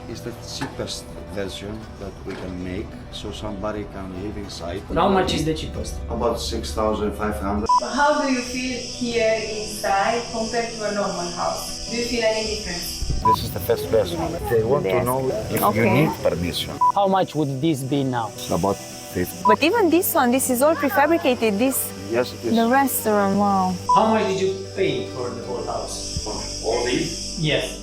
is the cheapest version that we can make, so somebody can live inside. How much is the cheapest? About 6,500. How do you feel here inside compared to a normal house? Do you feel any difference? This is the first version. They want to know if you need permission. How much would this be now? About 50. But even this one, this is all prefabricated. This, Yes, it is. the restaurant, wow. How much did you pay for the whole house? All these? Yes.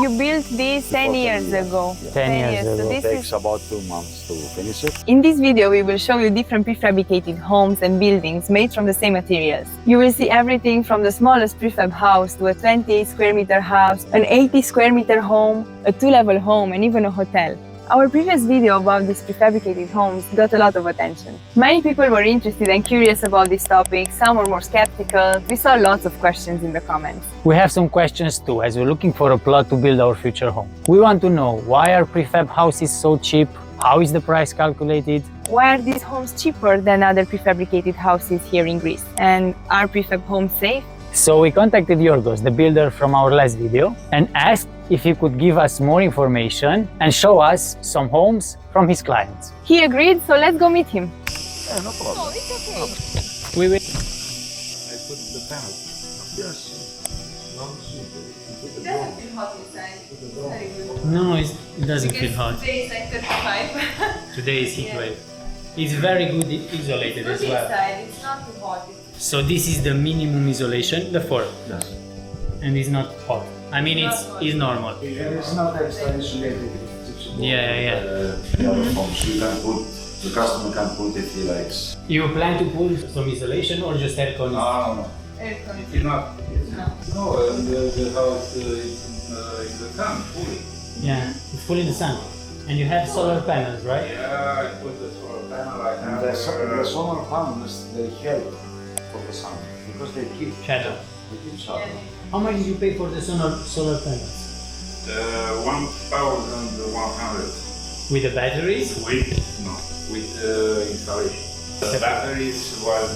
You built this 10 years ago. 10 years ago. So It this takes is... about 2 months to finish it. In this video, we will show you different prefabricated homes and buildings made from the same materials. You will see everything from the smallest prefab house to a 28 square meter house, an 80 square meter home, a 2-level home, and even a hotel. Our previous video about these prefabricated homes got a lot of attention. Many people were interested and curious about this topic, some were more skeptical. We saw lots of questions in the comments. We have some questions too, as we're looking for a plot to build our future home. We want to know, why are prefab houses so cheap? How is the price calculated? Why are these homes cheaper than other prefabricated houses here in Greece? And are prefab homes safe? So we contacted Giorgos, the builder from our last video, and asked if he could give us more information and show us some homes from his clients. He agreed, so let's go meet him. Yeah, no problem. Oh, it's okay. We will. I put the panel. Yes. It doesn't feel hot inside. It's very good. No, it doesn't feel hot. Today is like 35. Today is heat wave. It's very good isolated as Good well. inside, it's not too hot. So this is the minimum isolation, the 4, Yes. and it's not hot. I mean, it's normal. It's not extra insulated. Yeah. The other homes you can put, the customer can put if he likes. You plan to put some isolation or just air conditioning? No. Air It is not. No. No, the house is in the sun fully. Yeah, it's full in the sun. And you have solar panels, right? Yeah, I put the solar panel. I And have the solar panels, they help for the sun because they keep Shadow. shadow. How much did you pay for the solar panels? 1,100 With the batteries? with installation. The batteries was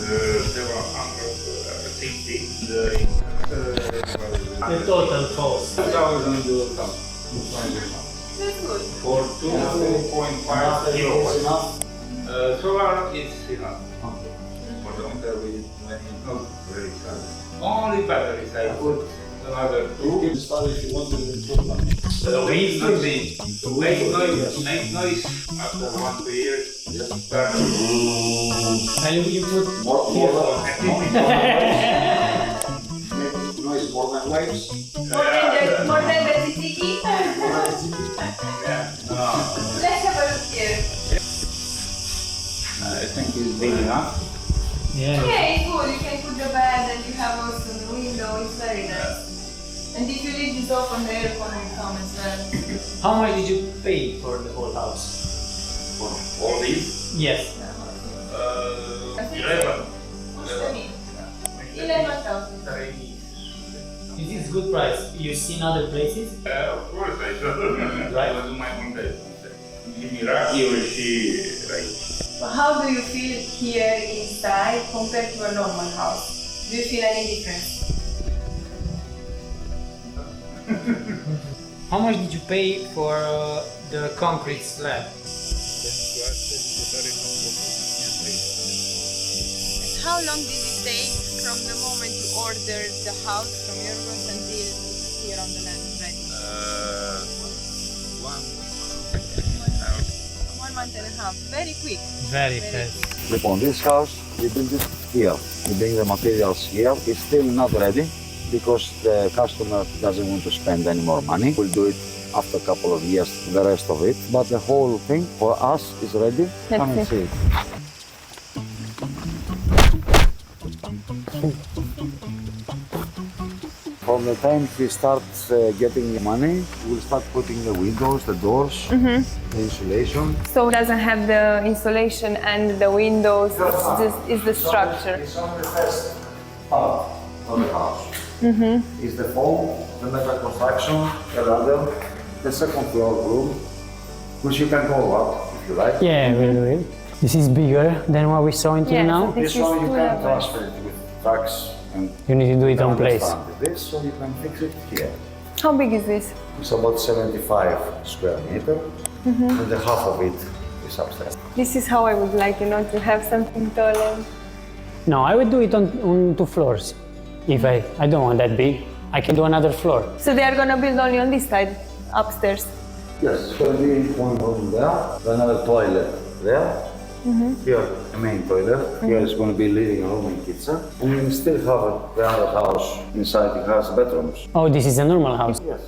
760. The total cost. 2,000 That's good. for 2.5 kilowatts. Solar is enough. For the winter, when it's not very cold. Only batteries I put another 2. Install if you want to improve them. The wind not be to make noise after 1-2 years. Just turn And you put More make noise more than waves. More than the tiki. Yeah. Let's have a look here. I think it's big enough. Yeah. Yeah, it's good. You can put the bed and you have also the window. It's very nice. And if you leave this open, the aircon will come as well. How much did you pay for the whole house? For all these, Yes. 11. 11,000. It is good price. You've seen other places? Of course, I should. Right. I do my own best. Give me Iraqi or she right. But how do you feel here inside compared to a normal house? Do you feel any difference? How much did you pay for the concrete slab? How long did it take from the moment you ordered the house from Giorgos until it's here on the land ready? 1 month and a half. Very quick. Very Very fast. Upon this house, we build it here. We bring the materials here. It's still not ready because the customer doesn't want to spend any more money. We'll do it after a couple of years, the rest of it. But the whole thing for us is ready. Come and see it. From the time we start getting the money, we'll start putting the windows, the doors, the insulation. So it doesn't have the insulation and the windows, it's the structure. It's only the first part of the house. It's the foam, the metal construction, the ladder, the second floor room, which you can go up if you like. Yeah, really. This is bigger than what we saw until Yes, now. I think This one you two can levels. transfer it with trucks and You need to do it on place. understand this, so you can fix it here. How big is this? It's about 75 square meter, and the half of it is upstairs. This is how I would like, to have something taller. No, I would do it on 2 floors. If I don't want that big, I can do another floor. So they are gonna build only on this side, upstairs. Yes, it's going to be one room there, another toilet there. Here, a main toilet. Here is going to be living room and kitchen. And we still have the other house inside. It has bedrooms. Oh, this is a normal house. Yes.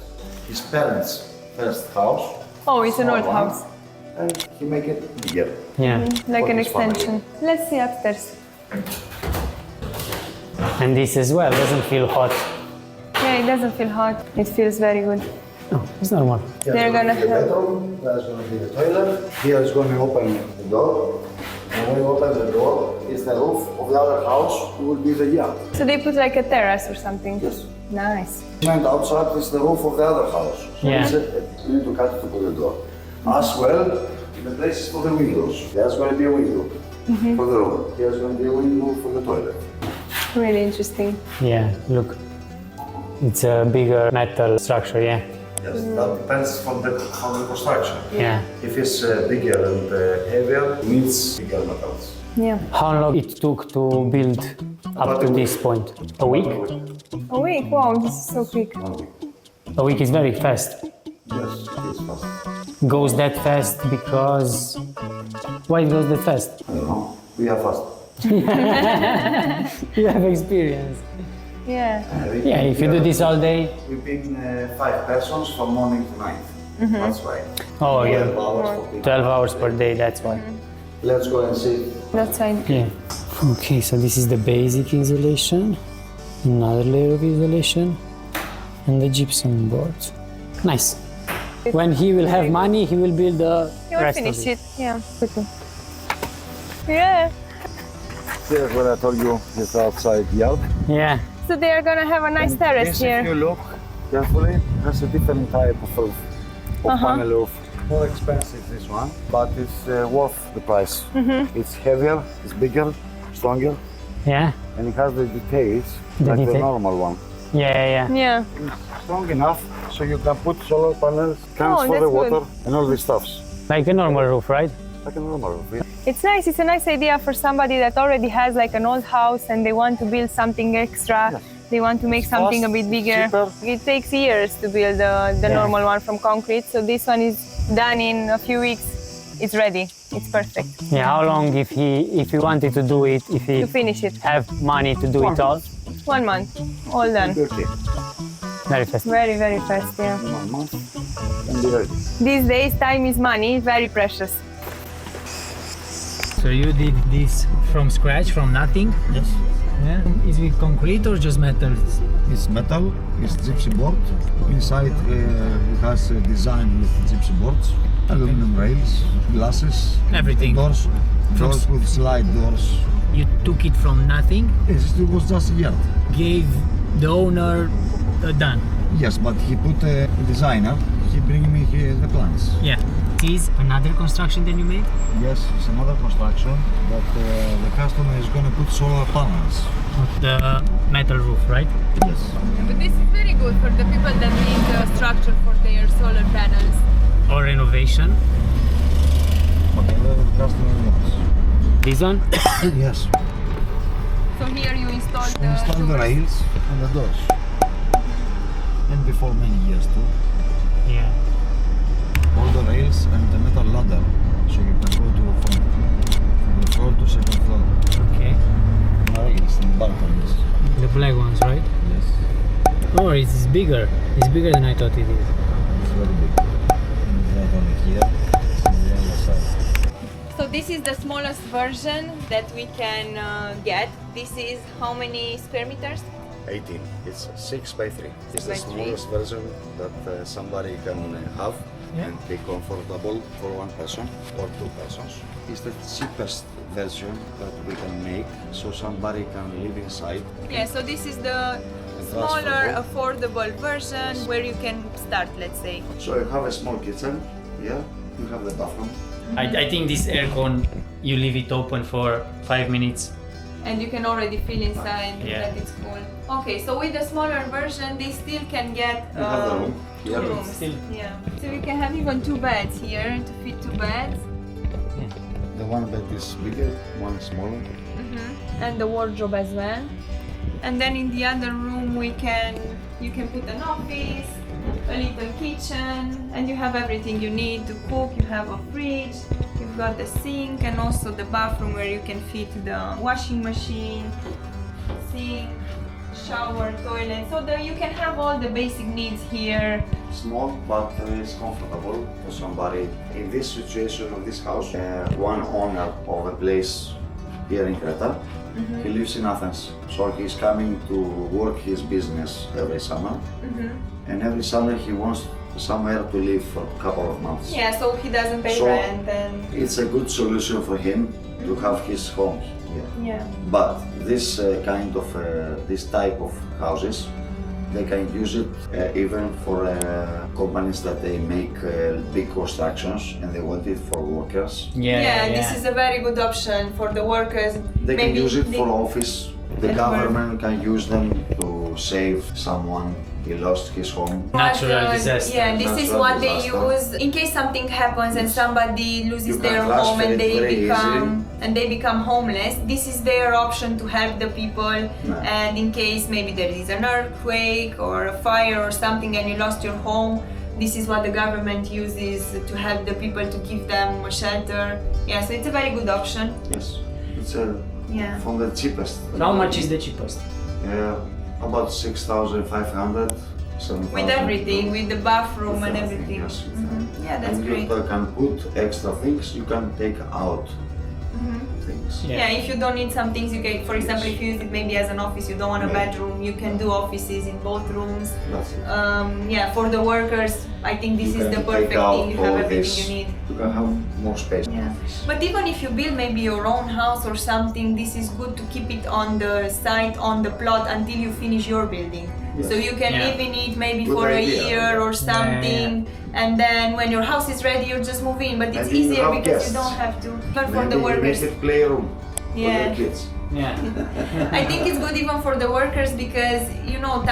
His parents' first house. Oh, it's an small old one, house. And he make it bigger. Yeah. Like For an his family. extension. Let's see upstairs. And this as well doesn't feel hot. Yeah, it doesn't feel hot. It feels very good. No, it's normal. Here's They're going to gonna be the have- bedroom. There's going to be the toilet. Here is going to open the door. And when you open the door, it's the roof of the other house. It will be the yard. So they put like a terrace or something. Yes. Nice. And outside is the roof of the other house. So Yeah. you need to cut it to put the door. As well, the place is for the windows. There's going to be a window for the room. There's going to be a window for the toilet. Really interesting. Yeah, look. It's a bigger metal structure, yeah. Yes, that depends from the construction. Yeah. If it's bigger and heavier, it needs bigger metals. Yeah. How long it took to build up to this point? A week? A week. Wow, this is so quick. 1 week. A week is very fast. Yes, it's fast. Goes that fast because... Why it goes that fast? I don't know. We are fast. You have experience. Yeah. Yeah, if you do this all day... We've been 5 persons from morning to night. That's why. Oh, 12 yeah. hours for people. 12 hours per day, that's why. Let's go and see. That side. Yeah. Okay, so this is the basic insulation. Another layer of insulation. And the gypsum board. Nice. When he will have money, he will build the You will rest finish of it. it. Yeah. Quickly. Yeah. Here's what I told you, it's outside yard. Yeah. So they are gonna have a nice terrace This, if you here. look carefully, has a different type of roof, of panel roof. More expensive this one, but it's worth the price. It's heavier, it's bigger, stronger, Yeah? and it has the details The like the detail. normal one. Yeah. Yeah. It's strong enough so you can put solar panels, cans Oh, for the that's water, good. and all these stuffs. Like a normal roof, right? Like a normal roof. Yeah. It's nice. It's a nice idea for somebody that already has like an old house and they want to build something extra. Yes. They want to make something a fast, bit bigger. cheaper. It takes years to build the normal one from concrete. So this one is done in a few weeks. It's ready. It's perfect Yeah, how long if he wanted to do it, if he to finish it. have money to do it all? 1 month, all done. Okay. Very fast. Very, very fast. Yeah. 1 month and be ready. These days, time is money. Very precious. So you did this from scratch, from nothing? Yes. Yeah. Is it concrete or just metal? It's metal, it's gypsy board. Inside it has a design with gypsy boards, aluminum rails, glasses, Everything. doors with slide doors. You took it from nothing, Yes, it was just a yard. gave the owner done. Yes, but he put a designer, he bring me here the plans. Yeah. This is another construction that you made? Yes, it's another construction, but the customer is going to put solar panels. The metal roof, right? Yes. But this is very good for the people that need a structure for their solar panels. Or renovation. Whatever the customer wants. This one? Yes. So here you installed We install the rails and the doors. And before many years too. Yeah. All the rails and the metal ladder, so you can go to from the floor to second floor. Okay. Rails and balconies. The black ones, right? Yes. Oh, it's bigger. It's bigger than I thought it is. It's very big. And it's not only here, it's on the other side. So this is the smallest version that we can get. This is how many square meters? 18. It's 6 by 3. It's the 6 by 3. smallest version that somebody can have and be comfortable for 1 person or 2 persons. It's the cheapest version that we can make, so somebody can live inside. Yeah, so this is the smaller, affordable version where you can start, let's say. So you have a small kitchen, yeah, you have the bathroom. I think this aircon, you leave it open for 5 minutes and you can already feel inside that it's cool. Okay, so with the smaller version, they still can get You have the room. two Yeah. rooms. Still. Yeah. So we can have even 2 beds here to fit 2 beds. The one bed is bigger, one smaller. And the wardrobe as well. And then in the other room you can put an office, a little kitchen, and you have everything you need to cook. You have a fridge, you've got the sink, and also the bathroom where you can fit the washing machine, sink, shower, toilet. So you can have all the basic needs here. Small, but it's comfortable for somebody. In this situation of this house, one owner of a place here in Crete, he lives in Athens. So he's coming to work his business every summer. And every summer he wants somewhere to live for a couple of months. Yeah, so he doesn't pay So rent and it's a good solution for him to have his home here. yeah. But this type of houses, they can use it even for companies that they make big constructions and they want it for workers. Yeah, this is a very good option for the workers. They can use it for they- office. The and government can use them to save someone he lost his home. Natural But, disaster. Yeah, this is Natural what they disaster. use in case something happens and somebody loses You can their transfer home and it they very become homeless. This is their option to help the people. Yeah. And in case maybe there is an earthquake or a fire or something and you lost your home, this is what the government uses to help the people, to give them a shelter. Yeah, so it's a very good option. Yes, it's Yeah. from the cheapest. How much is the cheapest? About 6,500, 7,000. With everything, with the bathroom and everything. Yes. Yeah, that's And great. you can put extra things, you can take out things. Yeah, if you don't need some things, you can, for example, if you use it maybe as an office, you don't want a Yeah. bedroom, you can do offices in both rooms. That's it. Yeah, for the workers, I think this You is can the take perfect out thing. You have all everything this. you need. You can have more space. Yeah. But even if you build maybe your own house or something, this is good to keep it on the site, on the plot until you finish your building. Yes. So you can Yeah. live in it maybe Good for a idea. year or something, and then when your house is ready, you just move in. But it's And you easier have because guests. you don't have to. But for Maybe the you workers, make it playroom for Yeah. the kids. Yeah. I think it's good even for the workers because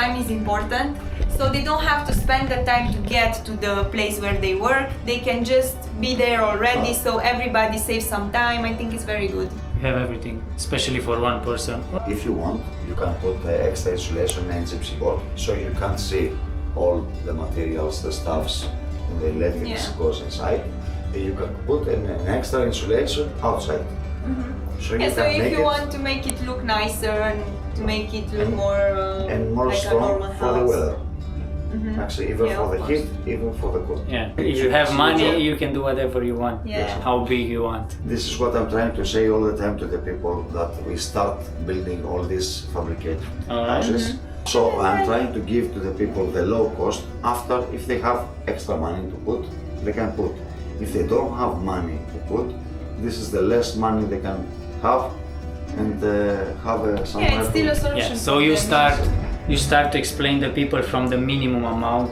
time is important. So they don't have to spend the time to get to the place where they work. They can just be there already, so everybody saves some time. I think it's very good. We have everything, especially for one person. If you want, you can put extra insulation and gypsy board, so you can't see all the materials, the stuffs, and the electrics Yeah. goes inside. You can put an extra insulation outside. So you Yeah, so can if make you it want to make it look nicer and to make it look more and more like a strong normal for the house. weather. Actually, even Yeah, for of the course. heat, even for the cold. Yeah. If you have money, you can do whatever you want. Yeah. How big you want. This is what I'm trying to say all the time to the people, that we start building all these fabricated Alright. houses. So I'm trying to give to the people the low cost. After, if they have extra money to put, they can put. If they don't have money to put, this is the less money they can have and have somewhere. Yeah, it's still a to- solution. Yeah. So for you them. start to explain the people from the minimum amount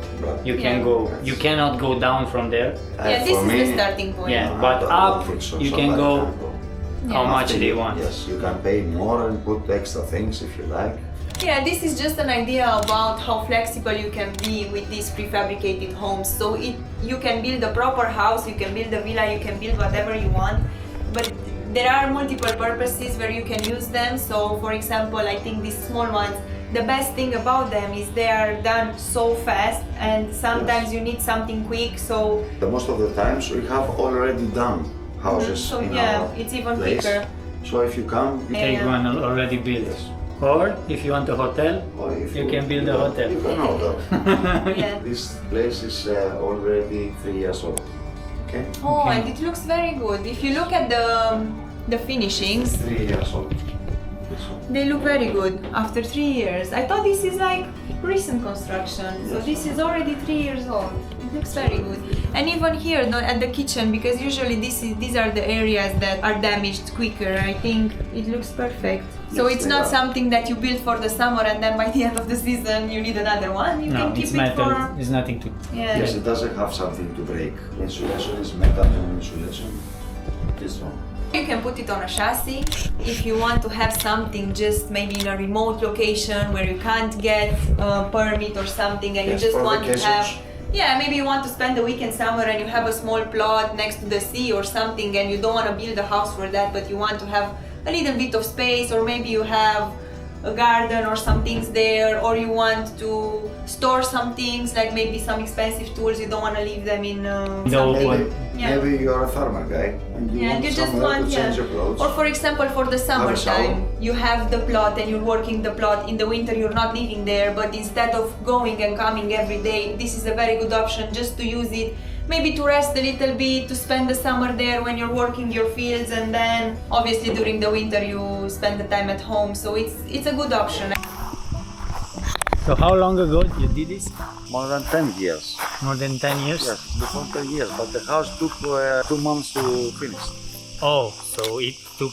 you can Yeah. go. You cannot go down from there. Yeah, this for is me, the starting point. Yeah. I But don't up, think so. you can Somebody go how Yeah. much After they you- want. Yes, you can pay more and put extra things if you like. Yeah, this is just an idea about how flexible you can be with these prefabricated homes. So you can build a proper house, you can build a villa, you can build whatever you want, but there are multiple purposes where you can use them. So for example, I think these small ones, the best thing about them is they are done so fast, and sometimes you need something quick, so The most of the times we have already done houses so in yeah, our it's even place. quicker. So if you come, you Yeah. Take one already built. Yes. Or if you want a hotel, Or if you can build a hotel. You can order. Yeah. This place is already 3 years old. Okay? Oh, Okay. and it looks very good. If you look at the finishings, 3 years old. This one. they look very good after 3 years. I thought this is like recent construction, so this is already 3 years old. It looks very good. And even here at the kitchen, because usually these are the areas that are damaged quicker, I think it looks perfect. So Yes, it's they not are. something that you build for the summer and then by the end of the season you need another one. You No, can keep it's it metal. for It's nothing to. yeah. Yes, it doesn't have something to break. Insulation is metal and insulation. This one. You can put it on a chassis if you want to have something just maybe in a remote location where you can't get a permit or something and Yes, you just for want to vacations. have, yeah, maybe you want to spend the weekend somewhere and you have a small plot next to the sea or something and you don't want to build a house for that, but you want to have a little bit of space, or maybe you have a garden or some things there, or you want to store some things like maybe some expensive tools, you don't want to leave them in something. Maybe, Yeah. maybe you're a farmer guy and you Yeah, want you just somewhere want, to change your clothes. Or for example, for the shower. summertime, you have the plot and you're working the plot. In the winter, you're not living there, but instead of going and coming every day, this is a very good option just to use it. Maybe to rest a little bit, to spend the summer there when you're working your fields, and then obviously during the winter you spend the time at home. So it's a good option. So how long ago you did this? More than 10 years. More than 10 years? Yes, before 10 years, but the house took 2 months to finish. Oh, so it took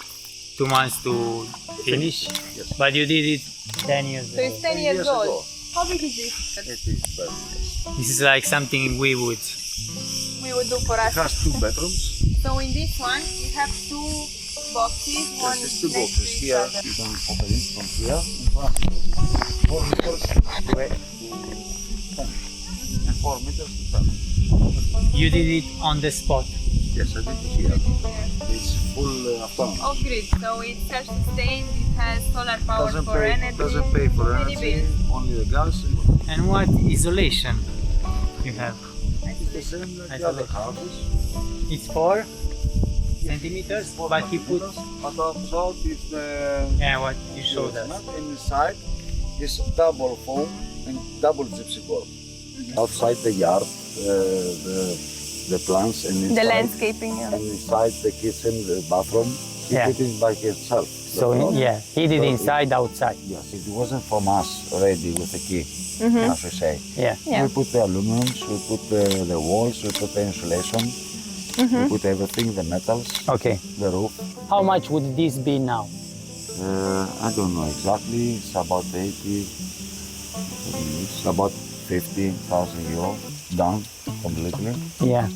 2 months to finish? Yes. But you did it 10 years So ago. it's 10 years ago. old. How big is this? It is, but yes. This is like something we would. We would do for It us. has 2 bedrooms. So in this one, we have 2 boxes. One Yes, it's 2 next boxes to each here. other. You can open it from here in front. 4 meters away to 10. And 4 meters to 10. You did it on the spot. Yes, I did it here. It's full autonomous. Off grid, so it's self-sustained. It has solar power for energy. Doesn't pay for Many energy, bills. only the gas. And what isolation you have? It's the same like the other houses. It's 4 centimeters, but he put. But outside is the. Yeah, what you showed us. And inside is double foam and double gypsy board. Outside the yard, the plants and inside, The landscaping. Yeah. and inside the kitchen, the bathroom, he Yeah. did it by himself. So The floor. yeah, he did So inside, outside. Yes, it wasn't from us ready with the key, as we say. Yeah. Yeah. We put the aluminums, we put the walls, we put the insulation, we put everything, the metals, Okay. the roof. How much would this be now? I don't know exactly. It's about 80. It's about 50,000 euro done completely. Yeah.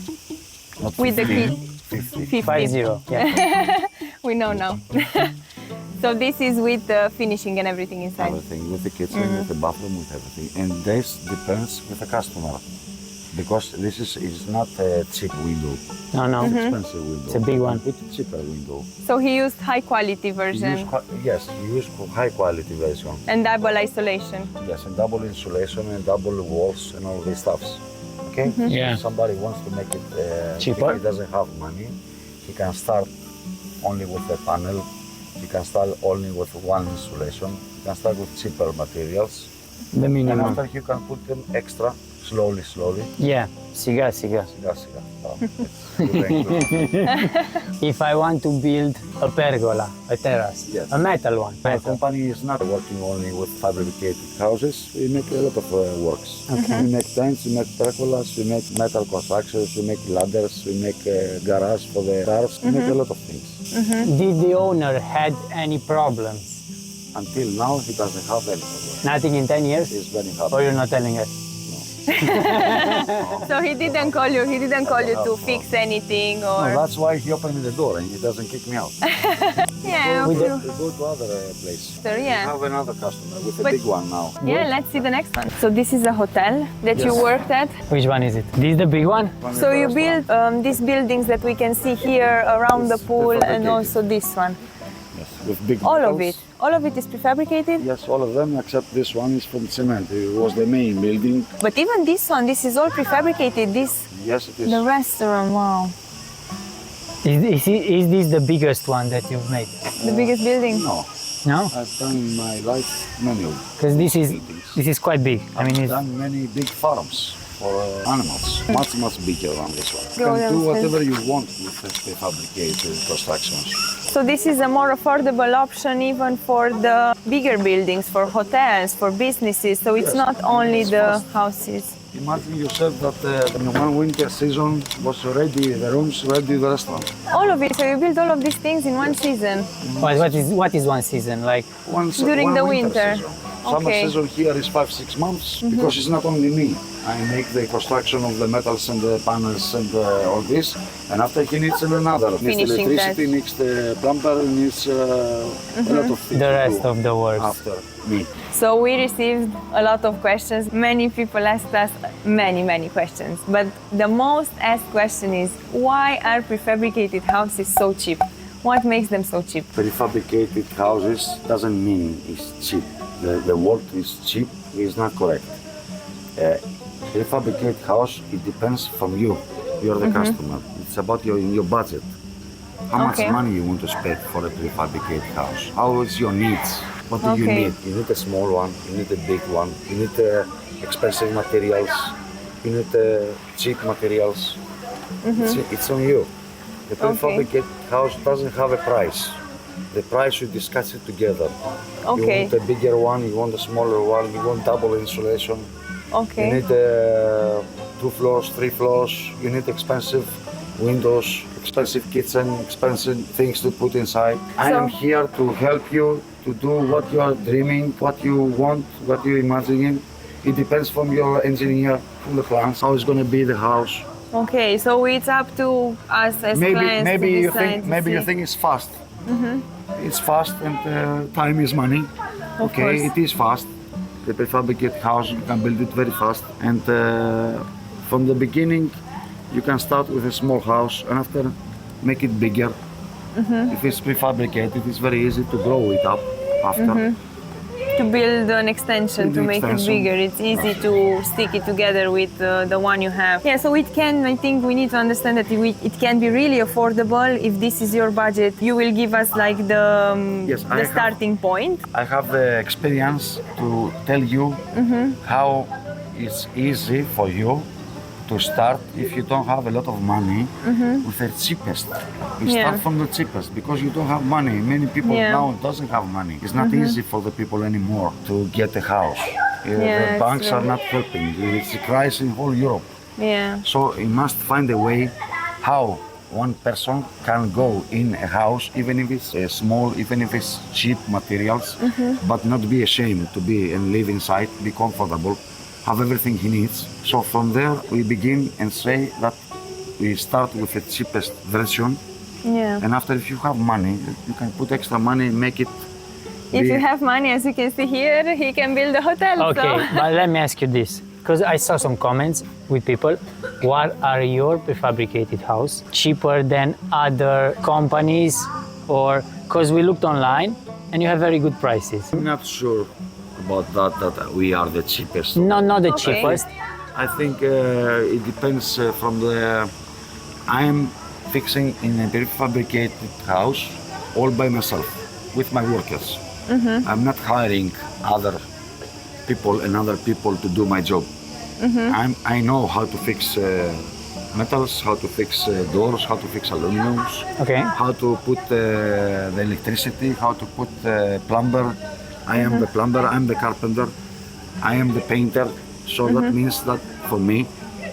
Not With the 15, key. 50. 50. Yeah. We know now. So this is with the finishing and everything inside. Everything with the kitchen, with the bathroom, with everything. And this depends with the customer. Because this is not a cheap window. No, no. It's expensive window. It's a big one. Put a cheaper window. So he used high quality version Yes, you use high quality version. and double isolation. Yes, and double insulation and double walls and all these stuffs. Okay? Yeah. If somebody wants to make it Cheaper. if he doesn't have money, he can start only with the panel. He can start only with one insulation. He can start with cheaper materials. The And minimum. after you can put them extra, slowly. Yeah. Cigar, cigar. Cigar. Oh, it's good and good. If I want to build a pergola, a terrace, Yes. a metal one. Our Metal. company is not working only with fabricated houses. We make a lot of works. We make tents, we make pergolas, we make metal constructions, we make ladders, we make garage for the cars. We make a lot of things. Did the owner had any problems? Until now, he doesn't have any problem. Nothing in 10 years? He's very happy. Or you're not telling us? So he didn't call you to fix anything No, or that's why he opened the door and he doesn't kick me out. yeah. We We don't- go to other place. So, We yeah. have another customer with a But- big one now. Yeah, let's see the next one. So this is a hotel that you Yes. worked at. Which one is it? This is the big one? So you build these buildings that we can see here around the It's pool and prefabricated. also this one. Yes, with big All of metals. it. All of it is prefabricated. Yes, all of them except this one is from cement. It was the main building. But even this one, this is all prefabricated. This, Yes, it is. the restaurant, wow. Is this the biggest one that you've made? The biggest building. No, No? I've done in my life many Because buildings. this is quite big. I mean, I've it's, done many big farms for animals. Much bigger than this one. You Go can do downstairs. whatever you want with the prefabricated constructions. So this is a more affordable option even for the bigger buildings, for hotels, for businesses. So it's Yes, not and only it's the fast. houses. Imagine yourself that in one winter season was ready, the rooms ready, the restaurant. All of it. So you build all of these things in one season. what is one season? Like, One During one the winter. season. Summer Okay. season here is 5-6 months because it's not only me. I make the construction of the metals and the panels and all this, and after he needs another. Needs Finishing electricity, touch. needs the plumber, needs a lot of things The to rest do of the work. after me. So we received a lot of questions. Many people asked us many questions. But the most asked question is, why are prefabricated houses so cheap? What makes them so cheap? Prefabricated houses doesn't mean it's cheap. The word is cheap is not correct. Prefabricated house, it depends from you. You're the customer. It's about your budget. How much Okay. money you want to spend for a prefabricated house? How is your needs? What do you Okay. need? You need a small one, you need a big one, you need expensive materials, you need cheap materials. It's on you. The prefabricated house doesn't have a price. The price, you discuss it together. Okay. You want a bigger one, you want a smaller one, you want double insulation. You Okay. need 2 floors, 3 floors, you need expensive windows, expensive kitchen, expensive things to put inside. I am here to help you to do what you are dreaming, what you want, what you're imagining. It depends from your engineer, from the plans, how it's going to be the house. Okay, so it's up to us as clients Maybe to you decide think to maybe you see. think it's fast. It's fast and time is money. Of Okay, course. it is fast. The prefabricated house, you can build it very fast, and from the beginning you can start with a small house and after make it bigger. If it's prefabricated, it's very easy to grow it up after. To build an extension, to Build make extension. it bigger. It's easy to stick it together with the one you have. Yeah, so it can, I think we need to understand that it can be really affordable if this is your budget. You will give us like the, Yes, I the have- starting point. I have the experience to tell you how it's easy for you to start if you don't have a lot of money with the cheapest. You Yeah. start from the cheapest because you don't have money. Many people Yeah. now doesn't have money. It's not easy for the people anymore to get a house. Yeah, The it's banks are very- not helping. It's a crisis in whole Europe. Yeah. So you must find a way how one person can go in a house, even if it's small, even if it's cheap materials, but not be ashamed to be and live inside, be comfortable, have everything he needs. So from there we begin and say that we start with the cheapest version, Yeah. and after if you have money, you can put extra money, make it. If be- you have money, as you can see here, he can build a hotel. Okay, So. but let me ask you this, because I saw some comments with people. What are your prefabricated house cheaper than other companies, or because we looked online and you have very good prices? I'm not sure about that we are the cheapest. No, not the Okay. cheapest. I think it depends from the. I'm fixing in a prefabricated house all by myself with my workers. I'm not hiring other people and other people to do my job. I know how to fix metals, how to fix doors, how to fix aluminums, Okay. how to put the electricity, how to put plumber. I am the plumber, I'm the carpenter, I am the painter. So that means that for me,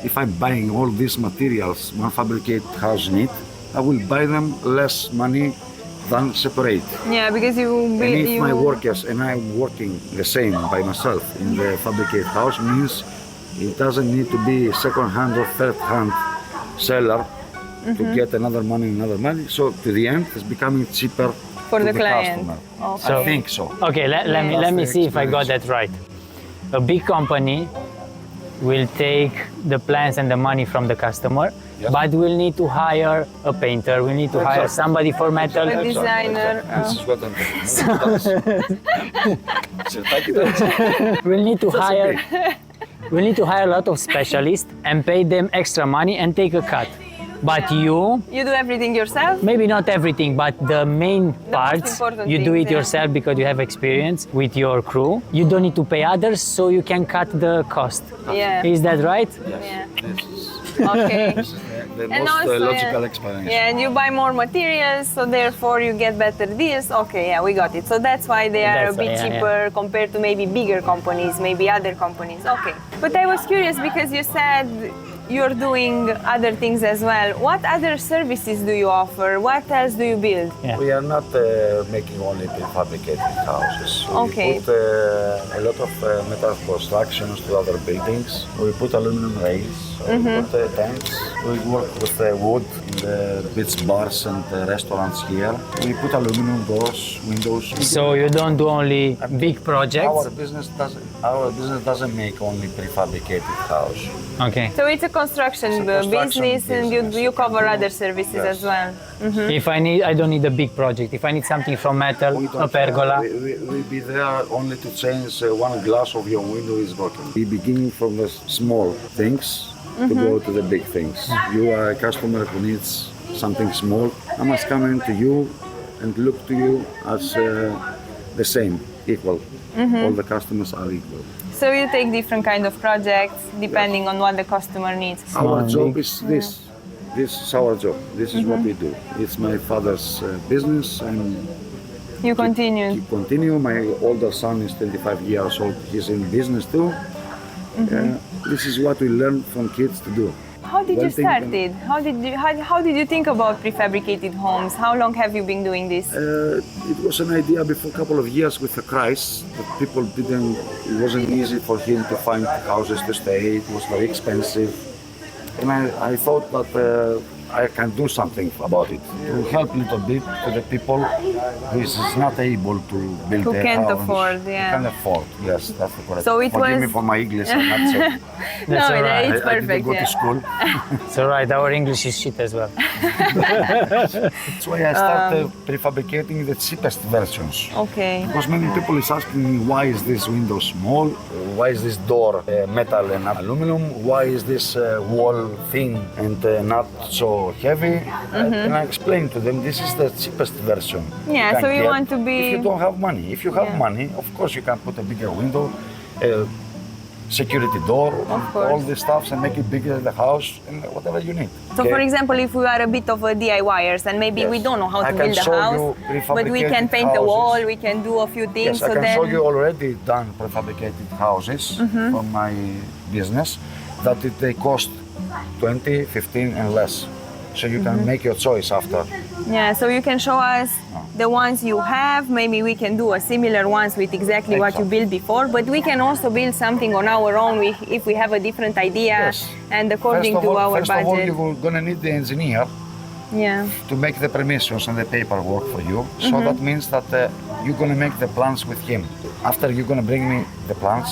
if I'm buying all these materials one fabricated house need, I will buy them less money than separate. Yeah, because you And build. if my workers and I'm working the same by myself in the fabricated house, means it doesn't need to be second-hand or third-hand seller to get another money. So to the end, it's becoming cheaper For to the client. customer. Okay. I think so. Okay, let me That's let me the see if I got experience. that right. A big company will take the plans and the money from the customer, Yes. but we'll need to hire a painter. We need to hire Exactly. somebody for metal. A designer. This is what I'm talking We'll need to hire. okay. We need to hire a lot of specialists and pay them extra money and take a cut. But you, You do everything yourself? maybe not everything, but the main most parts, important you do things, it yeah. yourself because you have experience with your crew. You don't need to pay others, so you can cut the cost. Yeah. Is that right? Yeah. This is Okay. the And most also, logical yeah. explanation. Yeah, and you buy more materials, so therefore you get better deals. Okay, yeah, we got it. So that's why they are That's a bit why, yeah, cheaper compared to maybe bigger companies, maybe other companies. Okay. But I was curious because you said you're doing other things as well. What other services do you offer? What else do you build? Yeah. We are not making only prefabricated houses. Okay. We put a lot of metal constructions to other buildings. We put aluminum rails. We put tents. We work with wood in the beach bars and restaurants here. We put aluminum doors, windows. So you don't do only big projects? Our business doesn't make only prefabricated house. Okay. So it's a construction, construction business, and business. you cover other services Yes. as well. If I don't need a big project. If I need something from metal, We a don't pergola. We'll be there only to change one glass of your window is broken. We begin from the small things to go to the big things. You are a customer who needs something small. I must come into you and look to you as the same, equal. All the customers are equal. So you take different kind of projects depending on what the customer needs. Our Small, job big. is this. This is our job. This is what we do. It's my father's business and You continue. keep continue. My older son is 25 years old. He's in business too. This is what we learn from kids to do. How did you One thing start can- it? How did you think about prefabricated homes? How long have you been doing this? It was an idea before a couple of years with the crisis. That people didn't. It wasn't easy for him to find houses to stay. It was very expensive, and I thought that I can do something about it to help a little bit to the people who is not able to build Who a can't house. afford, yeah. Can't afford. Yes, that's the correct. So it Forgive me was- for my English. I'm not so. No, all right. it's I perfect. didn't go to Yeah. school. It's alright, our English is shit as well. That's why I started prefabricating the cheapest versions. Okay. Because many people is asking me why is this window small, why is this door metal and not aluminum, why is this wall thin and not so heavy, and I explain to them this is the cheapest version. Yeah, can so you get want to be- If you don't have money, if you have Yeah. money, of course you can put a bigger window, security door, course. all these stuffs and make it bigger in the house and whatever you need. So Okay? for example, if we are a bit of a DIYers and maybe we Yes. don't know how I to can build a show house, you but we can prefabricated paint the houses. wall, we can do a few things. Yes, I so can then, show you already done prefabricated houses from my business that they cost 20, 15 and less. So you can make your choice after. yeah, so you can show us the ones you have. Maybe we can do a similar ones with exactly what you Exactly. built before, but we can also build something on our own if we have a different idea Yes. and according First of to all, our first of all, budget. you're gonna need the engineer Yeah. to make the permissions and the paperwork for you. So that means that you're gonna make the plans with him. After you're gonna bring me the plans,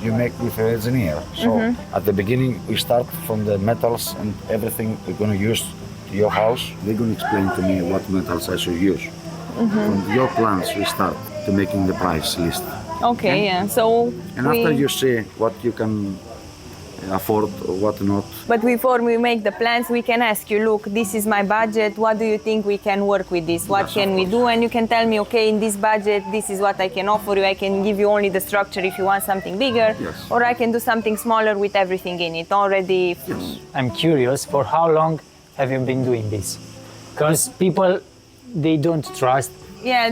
you make with the engineer. So at the beginning, we start from the metals and everything we're gonna use to your house. They're gonna explain to me what metals I should use. From your plans, we start to making the price list. Okay, yeah. So And after you see what you can afford or what not, But before we make the plans, we can ask you, look, this is my budget. What do you think we can work with this? What Yes, can of we course. do? And you can tell me, okay, in this budget, this is what I can offer you. I can give you only the structure if you want something bigger, Yes. or I can do something smaller with everything in it already. yes. I'm curious, for how long have you been doing this? Because people, they don't trust. Yeah,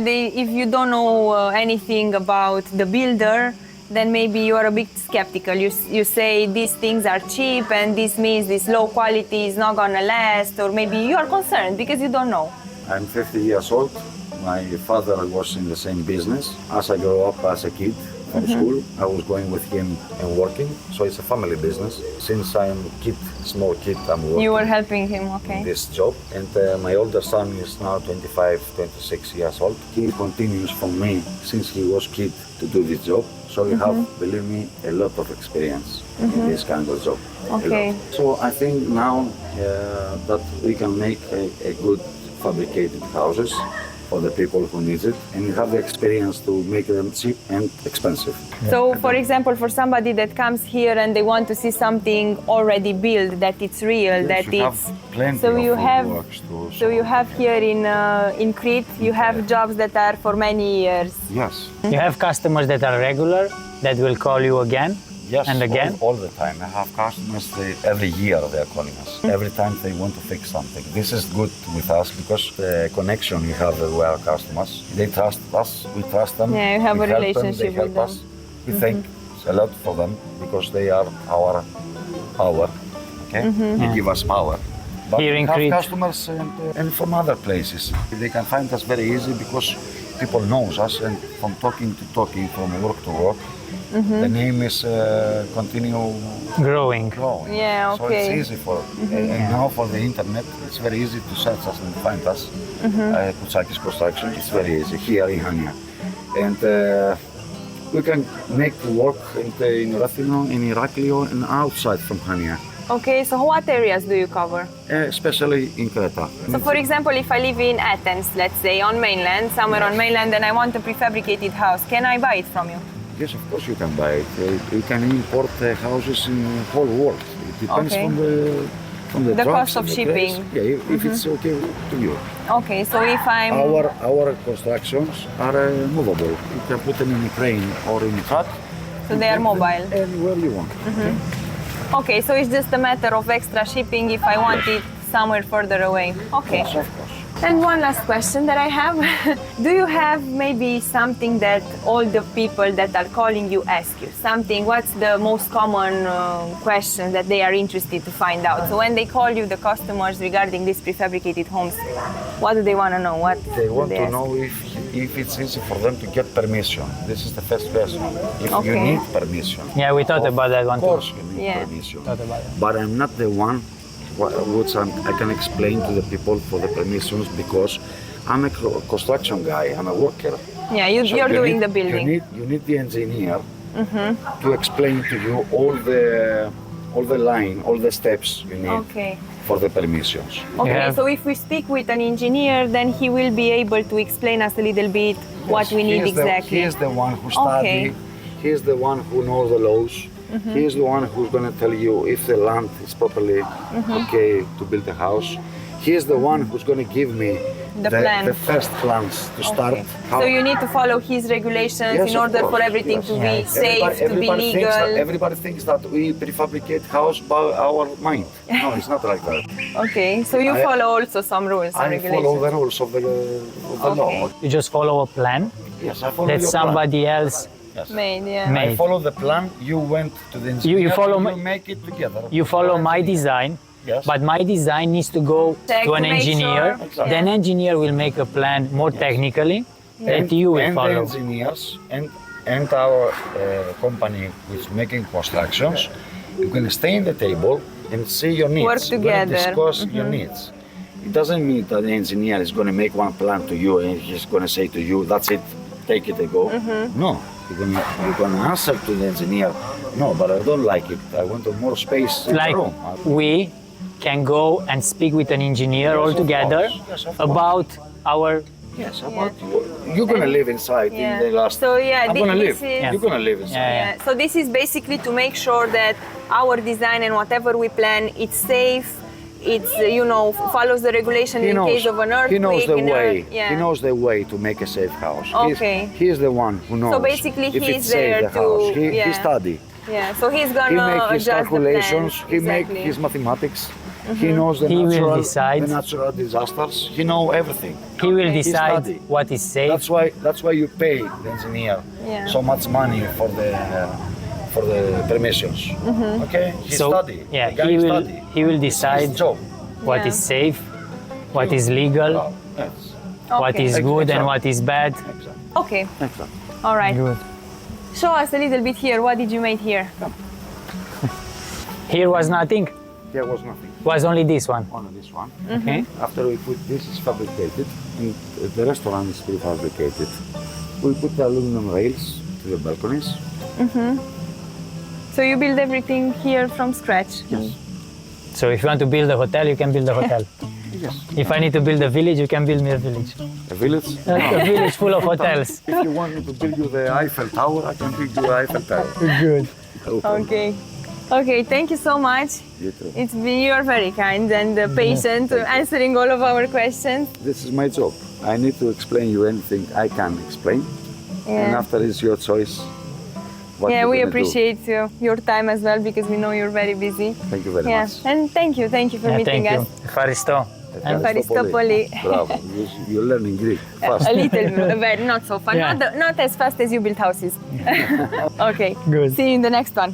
if you don't know anything about the builder, then maybe you are a bit skeptical. You say these things are cheap and this means this low quality is not gonna last, or maybe you are concerned because you don't know. I'm 50 years old. My father was in the same business. As I grew up as a kid from school, I was going with him and working. So it's a family business. Since I'm small kid, I'm working You were helping him, okay. this job. And my older son is now 25, 26 years old. He continues from me since he was kid to do this job. So we have, believe me, a lot of experience in this kind of job. A Okay. lot. So I think now that we can make a good fabricated houses for the people who need it, and we have the experience to make them cheap and expensive. So, for example, for somebody that comes here and they want to see something already built, that it's real, Yes, that you it's. have plenty So of you have. works to. So you have here in Crete, you have jobs that are for many years. Yes. You have customers that are regular, that will call you again Yes, and again. all the time. I have customers, every year they're calling us. Every time they want to fix something. This is good with us because the connection we have with our customers. They trust us, we trust them. Yeah, you have we a help relationship them, they with help them. us. We thank a lot for them because they are our power. Okay? Okay, they give us power. But Here we in have Crete. customers and from other places. They can find us very easy because people knows us, and from talking to talking, from work to work, the name is continue Growing. growing. Yeah, So okay. it's easy for, and now for the internet, it's very easy to search us and find us. Koutsakis Construction, it's very easy here in Hania. And we can make work in Rathino, in Iraklio, and outside from Hania, Okay, so what areas do you cover? especially in Crete. So for example, if I live in Athens, let's say, on mainland, somewhere on mainland, and I want a prefabricated house, can I buy it from you? Yes, of course you can buy it. You can import houses in the whole world. It depends Okay. from the The trucks cost of and the shipping. place. Yeah, if it's okay to you. Okay, so if I'm... Our constructions are movable. You can put them in a crane or in a truck. So they are mobile. Anywhere you want. Okay, so it's just a matter of extra shipping if I want it somewhere further away. Okay. Yes, of course. And one last question that I have. Do you have maybe something that all the people that are calling you ask you? Something, what's the most common question that they are interested to find out? So when they call you, the customers, regarding these prefabricated homes, what do they want to know? What They do want to ask? know if it's easy for them to get permission. This is the first question. If you Okay. need permission. Yeah, we thought about that one Of too. course you need Yeah. permission. Thought about it. But I'm not the one which I can explain to the people for the permissions because I'm a construction guy. I'm a worker. Yeah, So you're you doing need- the building. You need the engineer to explain to you all the line, all the steps you need Okay. for the permissions. Okay, Yeah. so if we speak with an engineer, then he will be able to explain us a little bit what we need exactly. He is the one who study. He is the one who knows the laws. He is the one who's going to tell you if the land is properly okay to build a house. He is the one who's going to give me The plan. the first plans to start. Okay. So you need to follow his regulations Yes, in of order for course, everything yes. to be safe, to be legal. Everybody thinks that we prefabricate house by our mind. No, it's not like that. Okay, so you follow also some rules and I regulations. follow the rules of the Okay. law. You just follow a plan Yes, I follow that your somebody else plan. Yes. Made, yeah. made. I follow the plan. You went to the engineer. You follow and my- you make it together. You follow my design, Yes. but my design needs to go Check to an to make engineer. sure. Exactly. Then engineer will make a plan more technically that you will and the follow. engineers and our company which is making constructions, you can stay in the table and see your needs. Work You're gonna together. discuss your needs. It doesn't mean that the engineer is going to make one plan to you and he's going to say to you, that's it, take it and go. No, you're going to answer to the engineer, no, but I don't like it. I want more space in Like the room. we can go and speak with an engineer all of together course. Yes, of course. about our Yes, about you. You're going to live inside in the last... So yeah, I'm going to live. this is... You're going to live inside. Yeah. Yeah. So this is basically to make sure that our design and whatever we plan, it's safe, it's follows the regulation in case of an earthquake. He knows the way. Yeah. He knows the way to make a safe house. Okay. He's the one who knows. So basically if he's it's safe, there the to- house. He yeah. study. Yeah. So he's He gonna make his adjust calculations. the plan. He make Exactly. his mathematics. He knows He will decide. the natural disasters. He know everything. he will He decide study. what is safe. That's why you pay the engineer Yeah. so much money for the permissions. Okay. He study. Yeah, The guy study. he will It's decide his job. what Yeah. is safe, what is legal, Yes. what Okay. is good and Exactly. what is bad. Exactly. Okay. Exactly. All right. Good. Show us a little bit here. What did you make here? Here was nothing. There was nothing. Was only this one. Only this one. Okay. After we put this is fabricated and the restaurant is prefabricated. We put the aluminum rails to the balconies. So you build everything here from scratch. Yes. So if you want to build a hotel, you can build a hotel. Yes. If I need to build a village, you can build me a village. A village? A village full of hotels. If you want me to build you the Eiffel Tower, I can build you the Eiffel Tower. Good. Okay. Okay, thank you so much. You too. You're very kind and patient answering all of our questions. This is my job. I need to explain you anything I can explain. And Yeah. after it's your choice. What Yeah, you're we gonna do. appreciate your time as well because we know you're very busy. Thank you very Yeah, much. and thank you for Yeah, meeting thank you. us. Ευχαριστώ. Ευχαριστόπολη. Bravo. You're learning Greek fast. A little, but not so fun. Yeah. Not as fast as you build houses. Okay. Good. See you in the next one.